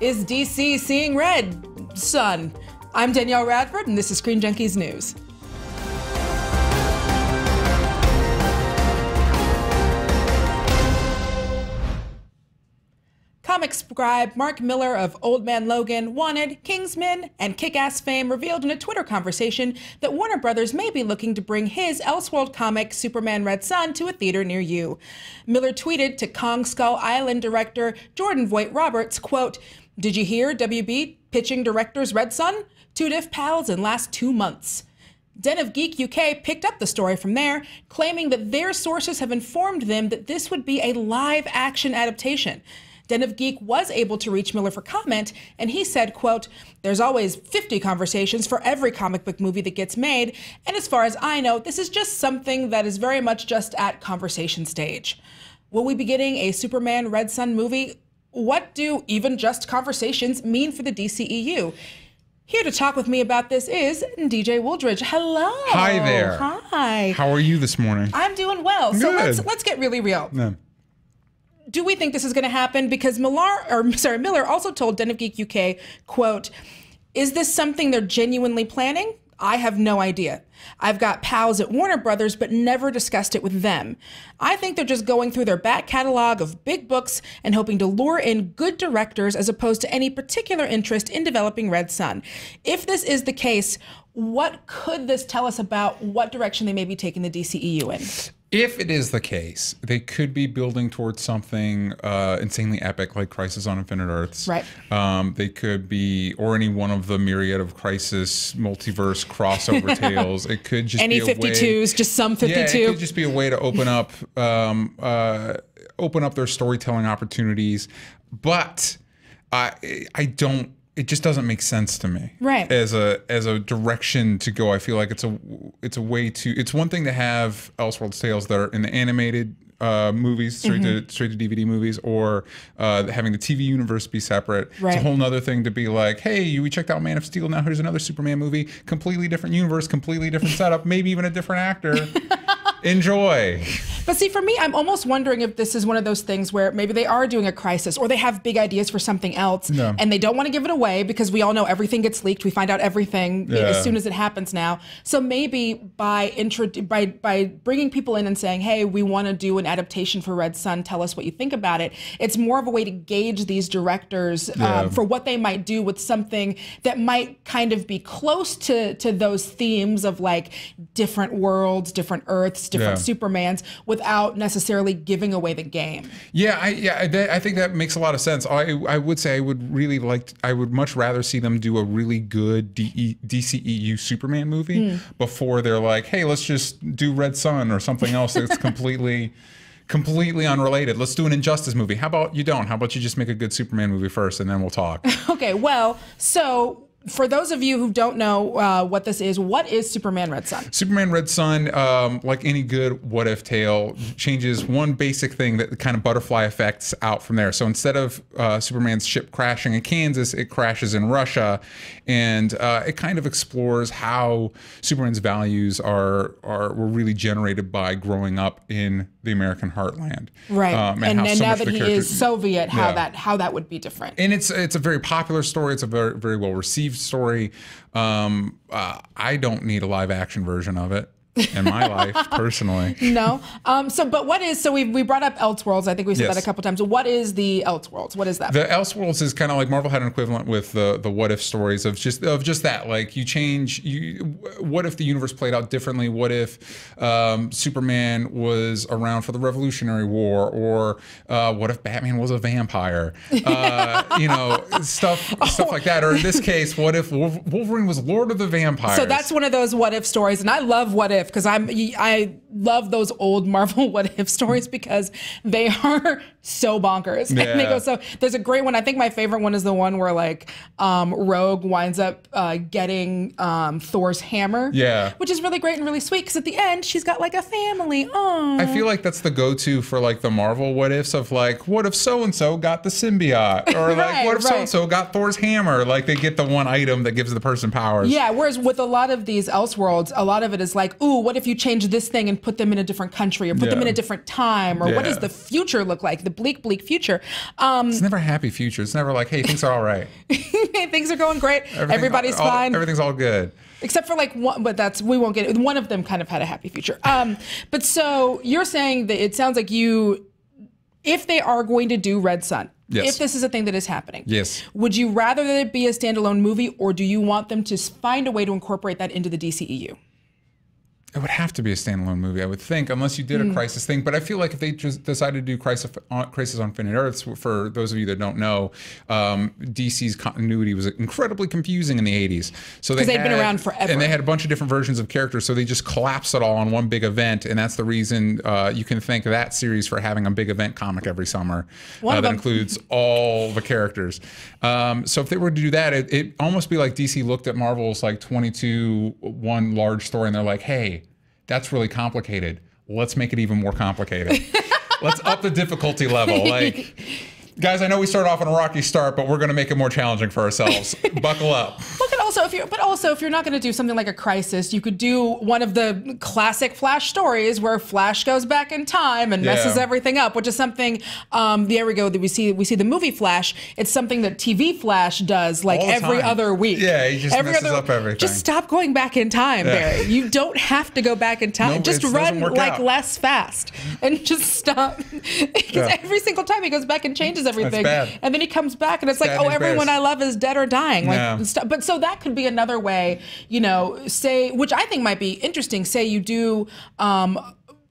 Is DC seeing red, son? I'm Danielle Radford, and this is Screen Junkies News. Comic scribe Mark Millar of Old Man Logan, Wanted, Kingsman, and Kick-Ass fame revealed in a Twitter conversation that Warner Brothers may be looking to bring his Elseworlds comic Superman Red Son to a theater near you. Miller tweeted to Kong Skull Island director Jordan Vogt-Roberts, quote, "Did you hear WB pitching directors Red Son? 2 diff pals in last 2 months." Den of Geek UK picked up the story from there, claiming that their sources have informed them that this would be a live-action adaptation. Den of Geek was able to reach Miller for comment, and he said, quote, "There's always 50 conversations for every comic book movie that gets made, and as far as I know, this is just something that is very much just at conversation stage." Will we be getting a Superman Red Son movie? What do even just conversations mean for the DCEU? Here to talk with me about this is DJ Wooldridge. Hello. Hi there. Hi. How are you this morning? I'm doing well. So let's get really real. No. Do we think this is going to happen? Because Miller also told Den of Geek UK, quote, "Is this something they're genuinely planning? I have no idea. I've got pals at Warner Brothers, but never discussed it with them. I think they're just going through their back catalog of big books and hoping to lure in good directors as opposed to any particular interest in developing Red Son. If this is the case, what could this tell us about what direction they may be taking the DCEU in?" If it is the case, they could be building towards something insanely epic like Crisis on Infinite Earths. Right. They could be, or any one of the myriad of Crisis multiverse crossover tales. It could just any be 52s, just some 52. Yeah, it could just be a way to open up their storytelling opportunities. But I don't. It just doesn't make sense to me. Right. As a direction to go. I feel like it's a way to. It's one thing to have Elseworlds tales that are in the animated movies, straight to DVD movies, or having the TV universe be separate. Right. It's a whole nother thing to be like, hey, we checked out Man of Steel. Now here's another Superman movie, completely different universe, completely different setup, maybe even a different actor. Enjoy. But see, for me, I'm almost wondering if this is one of those things where maybe they are doing a Crisis or they have big ideas for something else and they don't want to give it away because we all know everything gets leaked. We find out everything as soon as it happens now. So maybe by bringing people in and saying, hey, we want to do an adaptation for Red Son, tell us what you think about it. It's more of a way to gauge these directors for what they might do with something that might kind of be close to those themes of like different worlds, different Earths, different Supermans, without necessarily giving away the game. I think that makes a lot of sense. I would say I would much rather see them do a really good DCEU Superman movie before they're like, hey, let's just do Red Son or something else that's completely unrelated. Let's do an Injustice movie. How about you don't? How about you just make a good Superman movie first and then we'll talk? Okay, well, so for those of you who don't know what this is, what is Superman Red Son? Superman Red Son, like any good what if tale, changes one basic thing that kind of butterfly effects out from there. So instead of Superman's ship crashing in Kansas, it crashes in Russia, and it kind of explores how Superman's values were really generated by growing up in the American heartland. Right, and now that he is Soviet, how that would be different. And it's a very popular story. It's a very, very well received story. I don't need a live action version of it in my life personally. No. So we brought up Elseworlds. I think we said that a couple times. What is the Elseworlds? What is that? The Elseworlds is kind of like Marvel had an equivalent with the what if stories of just that. Like what if the universe played out differently? What if Superman was around for the Revolutionary War, or what if Batman was a vampire? Stuff like that. Or in this case, what if Wolverine was Lord of the Vampires? So that's one of those what if stories, and I love what if because I love those old Marvel what if stories because they are so bonkers. Yeah. And they go there's a great one. I think my favorite one is the one where like Rogue winds up getting Thor's hammer. Yeah. Which is really great and really sweet because at the end she's got like a family. Oh. I feel like that's the go-to for like the Marvel what ifs of like, what if so-and-so got the symbiote? Or like, what if so-and-so got Thor's hammer? Like they get the one item that gives the person powers. Yeah, whereas with a lot of these Elseworlds, a lot of it is like, ooh, what if you change this thing and put them in a different country or put them in a different time? Or what does the future look like? the bleak future. It's never a happy future. It's never like, hey, things are all right. Things are going great. Everybody's fine. Everything's all good. Except for like one, but we won't get it. One of them kind of had a happy future. But so you're saying that it sounds like if they are going to do Red Sun, yes. if this is a thing that is happening, yes. would you rather that it be a standalone movie, or do you want them to find a way to incorporate that into the DCEU? It would have to be a standalone movie, I would think, unless you did a Crisis thing. But I feel like if they just decided to do Crisis on Infinite Earths, for those of you that don't know, DC's continuity was incredibly confusing in the 80s. So because they'd been around forever. And they had a bunch of different versions of characters, so they just collapsed it all on one big event. And that's the reason you can thank that series for having a big event comic every summer that includes all the characters. So if they were to do that, it'd almost be like DC looked at Marvel's like 22-1 large story, and they're like, hey, that's really complicated. Let's make it even more complicated. Let's up the difficulty level. Like, guys, I know we started off on a rocky start, but we're going to make it more challenging for ourselves. Buckle up. But also, if you're not going to do something like a Crisis, you could do one of the classic Flash stories where Flash goes back in time and messes everything up, which is something. There we go. That we see the movie Flash. It's something that TV Flash does like every other week. Yeah, he just messes up everything. Just stop going back in time, Barry. You don't have to go back in time. No, just run like less fast and just stop. Because every single time he goes back and changes everything, and then he comes back and it's like, oh, everyone I love is dead or dying. Like, but so that could be another way, say, which I think might be interesting. Say you do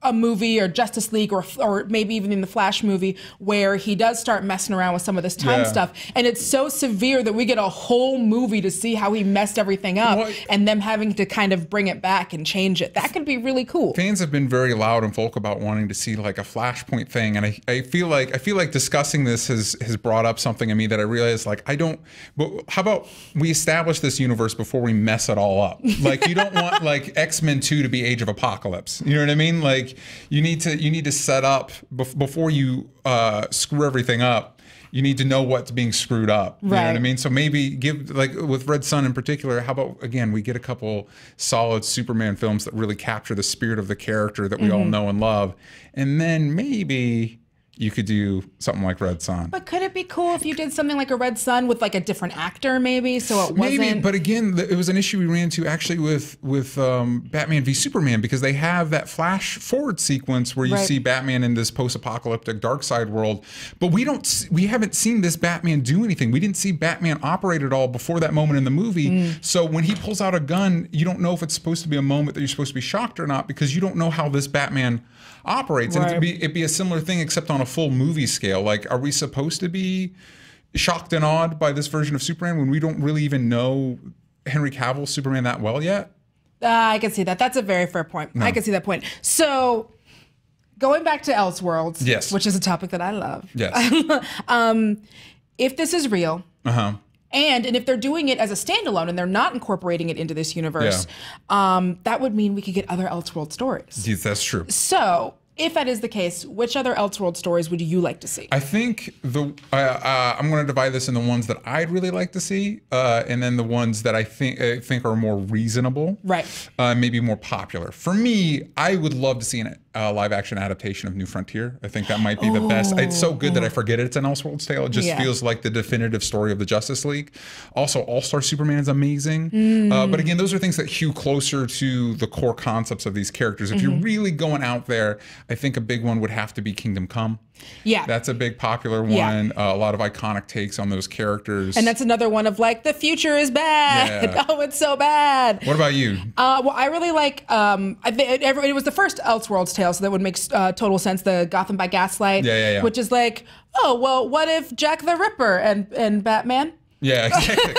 a movie or Justice League or maybe even in the Flash movie where he does start messing around with some of this time stuff, and it's so severe that we get a whole movie to see how he messed everything up and them having to kind of bring it back and change it. That could be really cool. Fans have been very loud and vocal about wanting to see like a Flashpoint thing, and I feel like discussing this has brought up something in me that I realized like but how about we establish this universe before we mess it all up? Like you don't want like X-Men 2 to be Age of Apocalypse. You know what I mean? Like you need to set up before you screw everything up. You need to know what's being screwed up. You know what I mean? So maybe give, like with Red Sun in particular, how about, again, we get a couple solid Superman films that really capture the spirit of the character that we all know and love. And then maybe you could do something like Red Sun. But could it be cool if you did something like a Red Sun with like a different actor maybe, so it wasn't... Maybe, but again, it was an issue we ran into actually with Batman v Superman, because they have that flash forward sequence where you see Batman in this post-apocalyptic Darkseid world, but we haven't seen this Batman do anything. We didn't see Batman operate at all before that moment in the movie. So when he pulls out a gun, you don't know if it's supposed to be a moment that you're supposed to be shocked or not, because you don't know how this Batman operates. And it'd be a similar thing except on a full movie scale. Like, are we supposed to be shocked and awed by this version of Superman when we don't really even know Henry Cavill's Superman that well yet? I can see that. That's a very fair point. I can see that point. So going back to Elseworlds, which is a topic that I love. If this is real, and if they're doing it as a standalone and they're not incorporating it into this universe, that would mean we could get other Elseworld stories. Yes, that's true. So if that is the case, which other Elseworld stories would you like to see? I think I'm going to divide this into the ones that I'd really like to see, and then the ones that I think are more reasonable, maybe more popular. For me, I would love to see a live-action adaptation of New Frontier. I think that might be the best. It's so good that I forget it's an Elseworlds tale. It just feels like the definitive story of the Justice League. Also, All-Star Superman is amazing. But again, those are things that hew closer to the core concepts of these characters. If you're really going out there, I think a big one would have to be Kingdom Come. Yeah. That's a big popular one. A lot of iconic takes on those characters. And that's another one of like, the future is bad. Yeah. Oh, it's so bad. What about you? Well, I really like, it was the first Elseworlds tale, so that would make total sense. The Gotham by Gaslight, which is like, oh, well, what if Jack the Ripper and Batman? Yeah, exactly.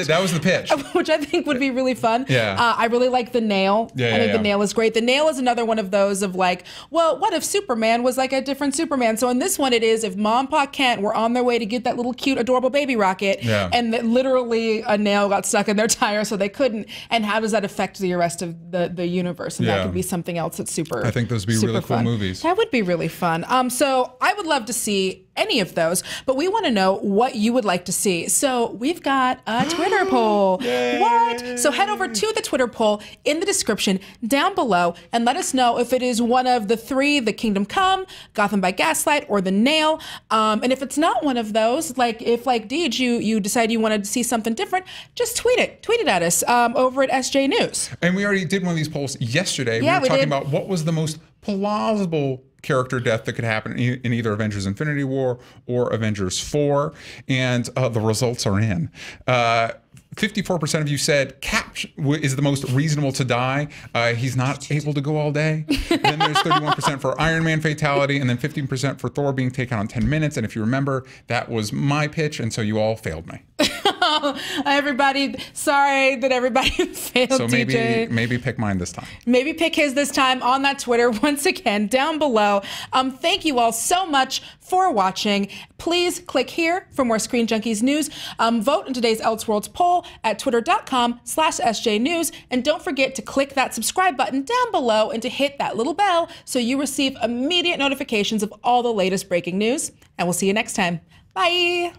That was the pitch. Which I think would be really fun. Yeah. I really like The Nail. I think The Nail is great. The Nail is another one of those of like, well, what if Superman was like a different Superman? So in this one, it is if Mom and Pa Kent were on their way to get that little cute, adorable baby rocket, and that literally a nail got stuck in their tire, so they couldn't. And how does that affect the rest of the universe? And that could be something else that's super. I think those would be really cool movies. That would be really fun. So I would love to see any of those, but we want to know what you would like to see. Hey, so we've got a Twitter poll. What? So head over to the Twitter poll in the description down below and let us know if it is one of the three, The Kingdom Come, Gotham by Gaslight, or The Nail. And if it's not one of those, like if like Deej, you decide you wanted to see something different, just tweet it at us over at SJ News. And we already did one of these polls yesterday. Yeah, we were talking did. about what was the most plausible character death that could happen in either Avengers Infinity War or Avengers 4. And the results are in. 54% of you said Cap is the most reasonable to die. He's not able to go all day. Then there's 31% for Iron Man fatality, and then 15% for Thor being taken out in 10 minutes. And if you remember, that was my pitch, and so you all failed me. Everybody, sorry that everybody failed. So DJ. maybe pick mine this time. Maybe pick his this time on that Twitter once again down below. Thank you all so much for watching. Please click here for more Screen Junkies news. Vote in today's Elseworlds poll at twitter.com/SJNews. And don't forget to click that subscribe button down below and to hit that little bell so you receive immediate notifications of all the latest breaking news. And we'll see you next time. Bye.